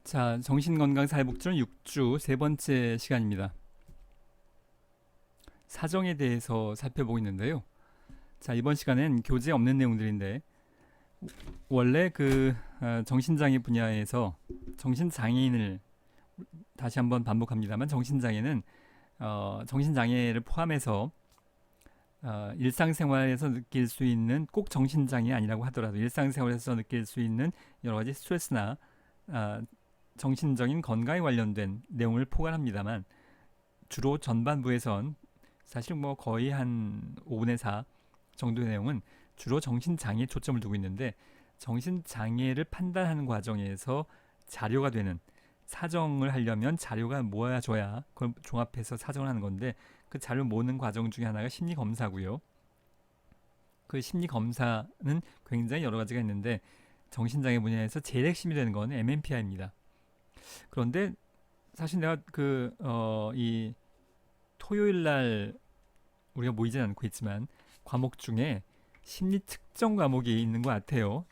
자, 정신건강사회복지론 6주 세 번째 시간입니다. 사정에 대해서 살펴보고 있는데요. 자, 이번 시간엔 교재 없는 내용들인데 원래 정신장애 분야에서 정신장애인을 다시 한번 반복합니다만 정신장애는 정신장애를 포함해서 일상생활에서 느낄 수 있는 꼭 정신장애 아니라고 하더라도 일상생활에서 느낄 수 있는 여러 가지 스트레스나 정신적인 건강에 관련된 내용을 포괄합니다만 주로 전반부에선 사실 뭐 거의 한 5분의 4 정도의 내용은 주로 정신장애에 초점을 두고 있는데 정신장애를 판단하는 과정에서 자료가 되는 사정을 하려면 자료가 모아져야 그걸 종합해서 사정을 하는 건데 그 자료 모으는 과정 중에 하나가 심리검사고요. 그 심리검사는 굉장히 여러 가지가 있는데 정신장애 분야에서 제일 핵심이 되는 건 MMPI입니다. 그런데 사실 내가 이 토요일 날 우리가 모이진 않고 있지만 과목 중에 심리 측정 과목이 있는 것 같아요.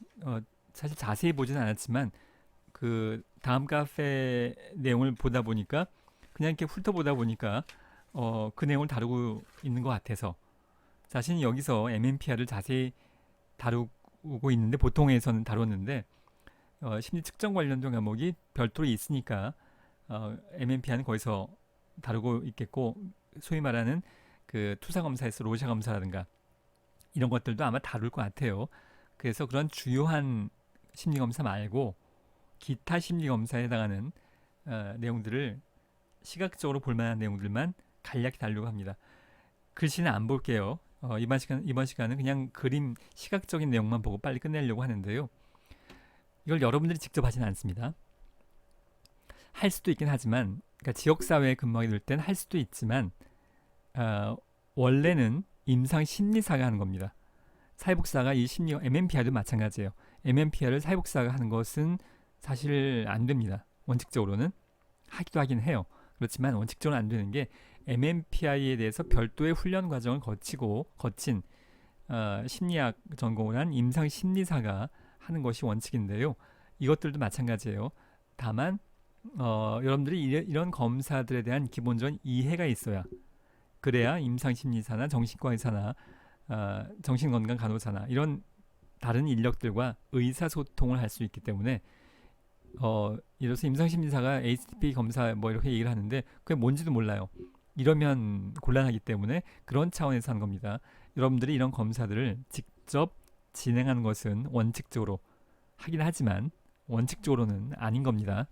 사실 자세히 보진 않았지만 그 다음 카페 내용을 보다 보니까 그냥 이렇게 훑어보다 보니까 그 내용을 다루고 있는 것 같아서 자신이 여기서 MMPR을 자세히 다루고 있는데 보통에서는 다뤘는데 심리 측정 관련된 과목이 별도로 있으니까 MMPR는 거기서 다루고 있겠고 소위 말하는 그 투사 검사에서 로샤 검사라든가 이런 것들도 아마 다룰 것 같아요. 그래서 그런 주요한 심리 검사 말고 기타 심리 검사에 해당하는 내용들을 시각적으로 볼 만한 내용들만 간략히 다루려고 합니다. 글씨는 안 볼게요. 이번 시간은 그냥 그림 시각적인 내용만 보고 빨리 끝내려고 하는데요. 이걸 여러분들이 직접 하지는 않습니다. 할 수도 있긴 하지만 그러니까 지역사회에 근무하게 될 때는 할 수도 있지만 원래는 임상심리사가 하는 겁니다. 사회복지사가 이 심리 MMPR도 마찬가지예요. MMPR을 사회복지사가 하는 것은 사실 안 됩니다. 원칙적으로는 하기도 하긴 해요. 그렇지만 원칙적으로 안 되는 게 MMPI에 대해서 별도의 훈련 과정을 거친 심리학 전공을 한 임상심리사가 하는 것이 원칙인데요. 이것들도 마찬가지예요. 다만 여러분들이 이런 검사들에 대한 기본적인 이해가 있어야 그래야 임상심리사나 정신과 의사나 정신건강 간호사나 이런 다른 인력들과 의사소통을 할 수 있기 때문에 예를 들어서 임상심리사가 HTP 검사 뭐 이렇게 얘기를 하는데 그게 뭔지도 몰라요. 이러면 곤란하기 때문에 그런 차원에서 하는 겁니다. 여러분들이 이런 검사들을 직접 진행하는 것은 원칙적으로 하긴 하지만 원칙적으로는 아닌 겁니다.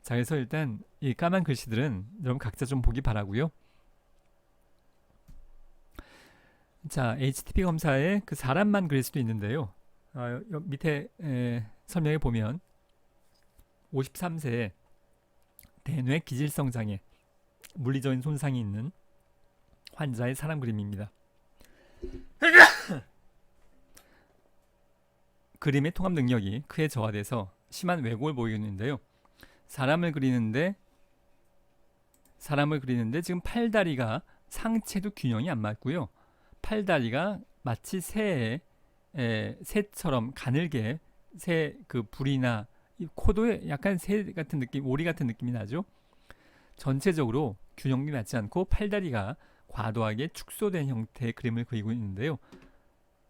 자, 그래서 일단 이 까만 글씨들은 여러분 각자 좀 보기 바라고요. 자, HTP 검사에 그 사람만 그릴 수도 있는데요. 밑에 설명에 보면 53세에 대뇌 기질성 장애, 물리적인 손상이 있는 환자의 사람 그림입니다. 그림의 통합 능력이 크게 저하돼서 심한 왜곡을 보이는데요. 사람을 그리는데 지금 팔다리가 상체도 균형이 안 맞고요. 팔다리가 마치 새처럼 가늘게 새 그 불이나 코도 약간 새 같은 느낌, 오리 같은 느낌이 나죠. 전체적으로 균형이 맞지 않고 팔다리가 과도하게 축소된 형태의 그림을 그리고 있는데요.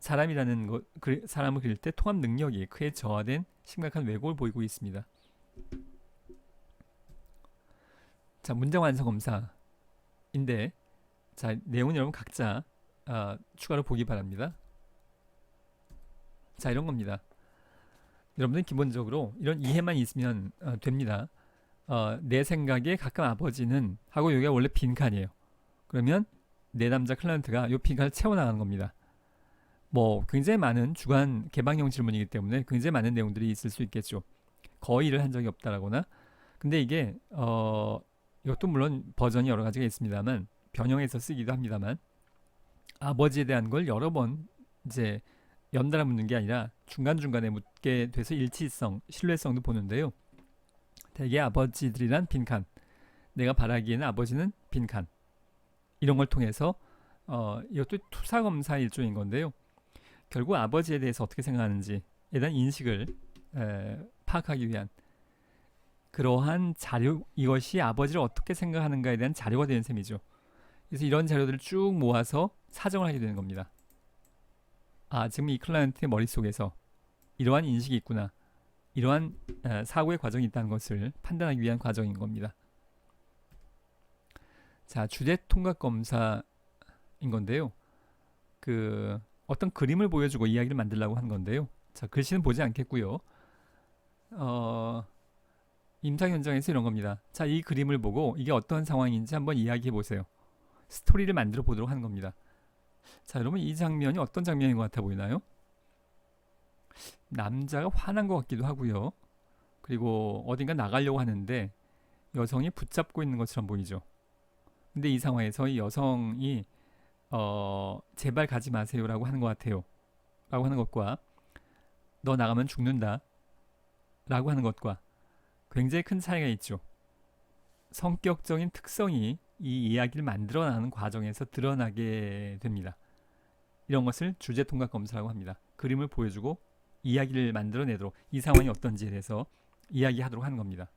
사람을 그릴 때 통합 능력이 크게 저하된 심각한 왜곡을 보이고 있습니다. 자, 문장 완성 검사인데 자, 내용은 여러분 각자 추가로 보기 바랍니다. 자, 이런 겁니다. 여러분들 기본적으로 이런 이해만 있으면 됩니다. 내 생각에 가끔 아버지는 하고 여기가 원래 빈칸이에요. 그러면 내 남자 클라이언트가 이 빈칸을 채워나가는 겁니다. 뭐 굉장히 많은 주관 개방형 질문이기 때문에 굉장히 많은 내용들이 있을 수 있겠죠. 거의 일을 한 적이 없다라거나 근데 이게 이것도 물론 버전이 여러 가지가 있습니다만 변형해서 쓰기도 합니다만 아버지에 대한 걸 여러 번 이제 연달아 묻는 게 아니라 중간중간에 묻게 돼서 일치성, 신뢰성도 보는데요. 대개 아버지들이란 빈칸, 내가 바라기에는 아버지는 빈칸 이런 걸 통해서 이것도 투사검사 일종인 건데요. 결국 아버지에 대해서 어떻게 생각하는지에 대한 인식을 파악하기 위한 그러한 자료, 이것이 아버지를 어떻게 생각하는가에 대한 자료가 되는 셈이죠. 그래서 이런 자료들을 쭉 모아서 사정을 하게 되는 겁니다. 아, 지금 이 클라이언트의 머릿속에서 이러한 인식이 있구나. 이러한 사고의 과정이 있다는 것을 판단하기 위한 과정인 겁니다. 자, 주제 통각 검사인 건데요. 그 어떤 그림을 보여주고 이야기를 만들려고 한 건데요. 자, 글씨는 보지 않겠고요. 임상 현장에서 이런 겁니다. 자, 이 그림을 보고 이게 어떤 상황인지 한번 이야기해 보세요. 스토리를 만들어 보도록 하는 겁니다. 자, 여러분 이 장면이 어떤 장면인 것 같아 보이나요? 남자가 화난 것 같기도 하고요. 그리고 어딘가 나가려고 하는데 여성이 붙잡고 있는 것처럼 보이죠. 근데 이 상황에서 이 여성이 제발 가지 마세요라고 하는 것 같아요. 라고 하는 것과 너 나가면 죽는다 라고 하는 것과 굉장히 큰 차이가 있죠. 성격적인 특성이 이 이야기를 만들어나가는 과정에서 드러나게 됩니다. 이런 것을 주제 통각 검사라고 합니다. 그림을 보여주고 이야기를 만들어내도록 이 상황이 어떤지에 대해서 이야기하도록 하는 겁니다.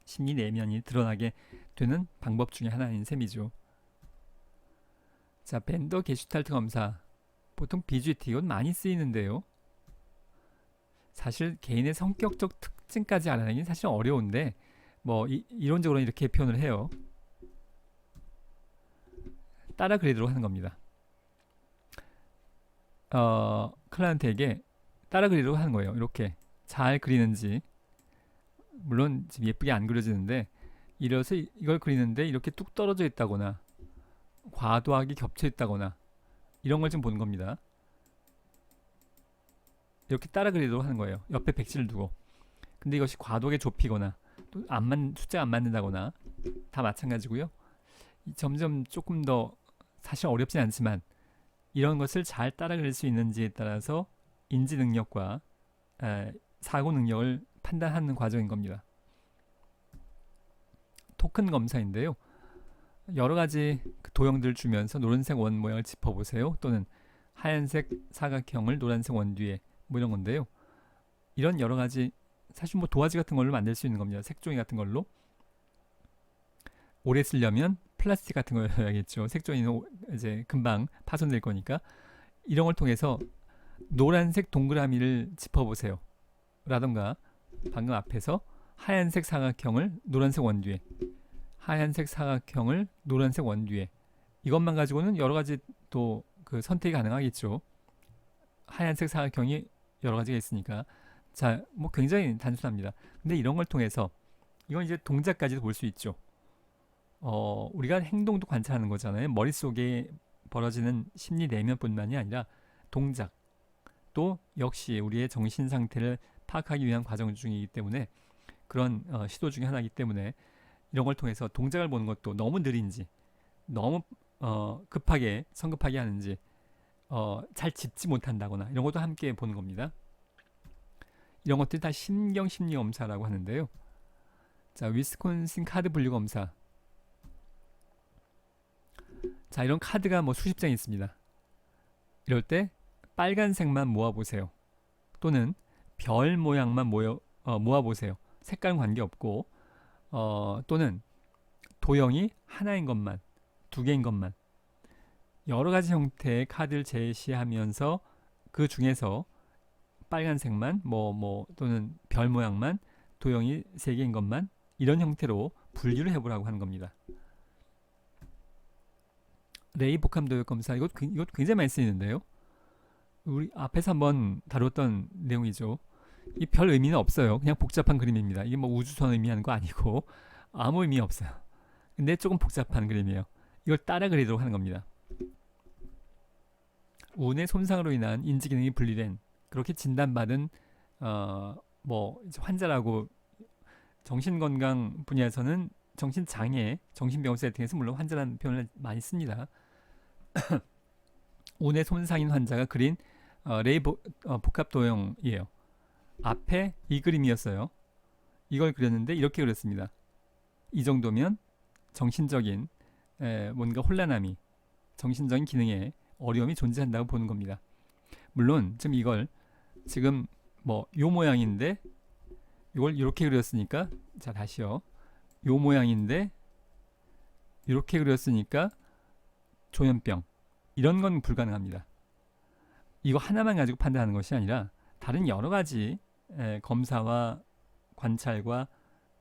심리 내면이 드러나게 되는 방법 중에 하나인 셈이죠. 자, 벤더 게슈탈트 검사. 보통 BGT 이건 많이 쓰이는데요. 사실 개인의 성격적 특징까지 알아내기는 사실 어려운데 뭐 이론적으로 이렇게 표현을 해요. 따라 그리도록 하는 겁니다. 클라이언트에게 따라 그리도록 하는 거예요. 이렇게 잘 그리는지, 물론 지금 예쁘게 안 그려지는데 이래서 이걸 그리는데 이렇게 뚝 떨어져 있다거나 과도하게 겹쳐 있다거나 이런 걸 좀 보는 겁니다. 이렇게 따라 그리도록 하는 거예요. 옆에 백지를 두고. 근데 이것이 과도하게 좁히거나 또 숫자가 안 맞는다거나 다 마찬가지고요. 점점 조금 더 사실 어렵진 않지만 이런 것을 잘 따라 그릴 수 있는지에 따라서 인지 능력과 사고 능력을 판단하는 과정인 겁니다. 토큰 검사인데요. 여러 가지 도형들을 주면서 노란색 원 모양을 짚어보세요. 또는 하얀색 사각형을 노란색 원 뒤에 뭐 이런 건데요. 이런 여러 가지 사실 뭐 도화지 같은 걸로 만들 수 있는 겁니다. 색종이 같은 걸로. 오래 쓰려면 플라스틱 같은 걸 해야겠죠. 색종이는 이제 금방 파손될 거니까. 이런 걸 통해서 노란색 동그라미를 짚어보세요. 라던가 방금 앞에서 하얀색 사각형을 노란색 원 뒤에, 하얀색 사각형을 노란색 원 뒤에, 이것만 가지고는 여러 가지 또 그 선택이 가능하겠죠. 하얀색 사각형이 여러 가지가 있으니까. 자, 뭐 굉장히 단순합니다. 근데 이런 걸 통해서 이건 이제 동작까지도 볼 수 있죠. 우리가 행동도 관찰하는 거잖아요. 머릿속에 벌어지는 심리 내면뿐만이 아니라 동작, 또 역시 우리의 정신 상태를 파악하기 위한 과정 중이기 때문에 그런 시도 중에 하나이기 때문에 이런 걸 통해서 동작을 보는 것도 너무 느린지, 너무 급하게 성급하게 하는지, 잘 짚지 못한다거나 이런 것도 함께 보는 겁니다. 이런 것들이 다 신경 심리 검사라고 하는데요. 자, 위스콘신 카드 분류 검사. 자, 이런 카드가 뭐 수십 장 있습니다. 이럴 때 빨간색만 모아보세요. 또는 별 모양만 모아보세요. 색깔은 관계없고, 또는 도형이 하나인 것만, 두 개인 것만, 여러 가지 형태의 카드를 제시하면서 그 중에서 빨간색만, 또는 별 모양만, 도형이 세 개인 것만, 이런 형태로 분류를 해보라고 하는 겁니다. 레이 복합 도형 검사, 이것 굉장히 많이 쓰이는데요. 우리 앞에서 한번 다뤘던 내용이죠. 이 별 의미는 없어요. 그냥 복잡한 그림입니다. 이게 뭐 우주선 의미하는 거 아니고 아무 의미 없어요. 근데 조금 복잡한 그림이에요. 이걸 따라 그리도록 하는 겁니다. 운의 손상으로 인한 인지 기능이 분리된, 그렇게 진단받은 환자라고, 정신건강 분야에서는 정신장애, 정신병원 세팅에서 물론 환자라는 표현을 많이 씁니다. 운의 손상인 환자가 그린 레이 복합 도형이에요. 앞에 이 그림이었어요. 이걸 그렸는데 이렇게 그렸습니다. 이 정도면 정신적인 뭔가 혼란함이, 정신적인 기능에 어려움이 존재한다고 보는 겁니다. 물론 지금 이걸 지금 요 모양인데 이걸 이렇게 그렸으니까 자 다시요. 요 모양인데 이렇게 그렸으니까 조현병 이런 건 불가능합니다. 이거 하나만 가지고 판단하는 것이 아니라 다른 여러 가지 검사와 관찰과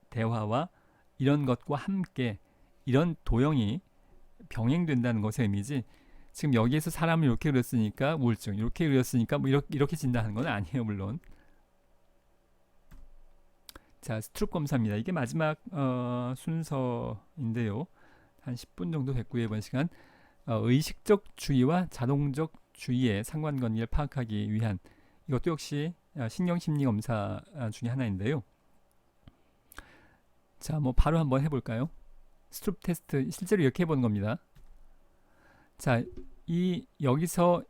대화와 이런 것과 함께 이런 도형이 병행된다는 것의 의미지 지금 여기에서 사람을 이렇게 그렸으니까 우울증 이렇게 그렸으니까 뭐 이렇게 진단하는 건 아니에요. 물론 자 스트룹 검사입니다. 이게 마지막 순서인데요. 한 10분 정도 됐고요. 이번 시간 의식적 주의와 자동적 주의의 상관관계를 파악하기 위한 이것도 역시 신경심리 검사 중에 하나인데요. 자, 뭐 바로 한번 해볼까요? 스트룹 테스트 실제로 이렇게 해보는 겁니다. 자, 여기서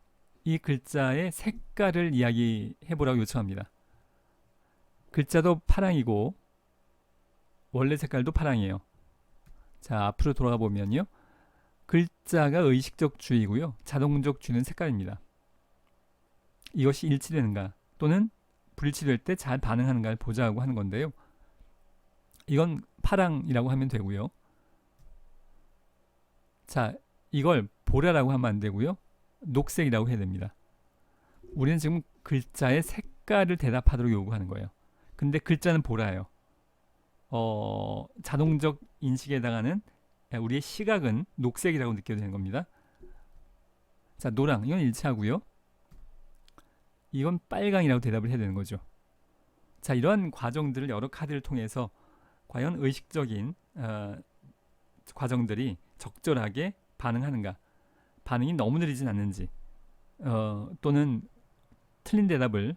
이 글자의 색깔을 이야기해보라고 요청합니다. 글자도 파랑이고 원래 색깔도 파랑이에요. 자, 앞으로 돌아가 보면요. 글자가 의식적 주의고요. 자동적 주의는 색깔입니다. 이것이 일치되는가 또는 불일치될 때 잘 반응하는가를 보자고 하는 건데요. 이건 파랑이라고 하면 되고요. 자, 이걸 보라라고 하면 안 되고요. 녹색이라고 해야 됩니다. 우리는 지금 글자의 색깔을 대답하도록 요구하는 거예요. 근데 글자는 보라예요. 자동적 인식에 해당하는 우리의 시각은 녹색이라고 느껴야 되는 겁니다. 자, 노랑 이건 일치하고요. 이건 빨강이라고 대답을 해야 되는 거죠. 자, 이러한 과정들을 여러 카드를 통해서 과연 의식적인 과정들이 적절하게 반응하는가, 반응이 너무 느리진 않는지, 또는 틀린 대답을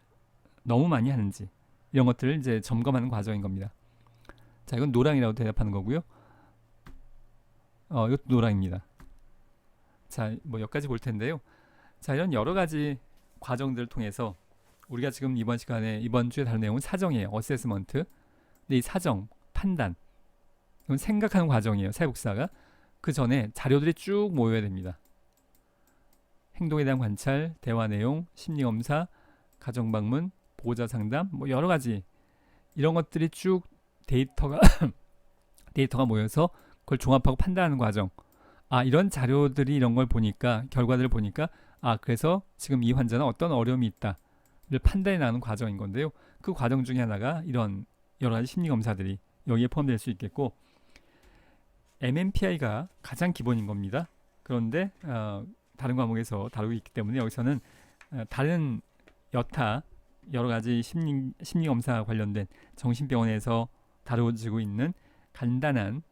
너무 많이 하는지 이런 것들을 이제 점검하는 과정인 겁니다. 자, 이건 노랑이라고 대답하는 거고요. 이것도 노랑입니다. 자, 뭐 여기까지 볼 텐데요. 자, 이런 여러 가지 과정들을 통해서 우리가 지금 이번 시간에 이번 주에 다룬 내용은 사정이에요. 어세스먼트. 근데 이 사정, 판단, 이건 생각하는 과정이에요. 사회복사가. 그 전에 자료들이 쭉 모여야 됩니다. 행동에 대한 관찰, 대화 내용, 심리검사, 가정방문, 보호자 상담, 뭐 여러 가지 이런 것들이 쭉 데이터가 모여서 그걸 종합하고 판단하는 과정. 아, 이런 자료들이 이런 걸 보니까 결과들을 보니까 그래서 지금 이 환자는 어떤 어려움이 있다를 판단해 나가는 과정인 건데요. 그 과정 중에 하나가 이런 여러 가지 심리 검사들이 여기에 포함될 수 있겠고 MMPI가 가장 기본인 겁니다. 그런데 다른 과목에서 다루고 있기 때문에 여기서는 다른 여타 여러 가지 심리 검사 관련된 정신병원에서 다루어지고 있는 간단한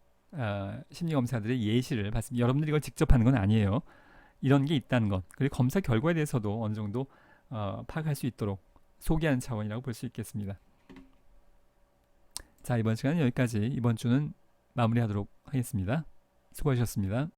심리 검사들의 예시를 봤습니다. 여러분들이 이걸 직접 하는 건 아니에요. 이런 게 있다는 것, 그리고 검사 결과에 대해서도 어느 정도 파악할 수 있도록 소개하는 차원이라고 볼 수 있겠습니다. 자, 이번 시간은 여기까지. 이번 주는 마무리하도록 하겠습니다. 수고하셨습니다.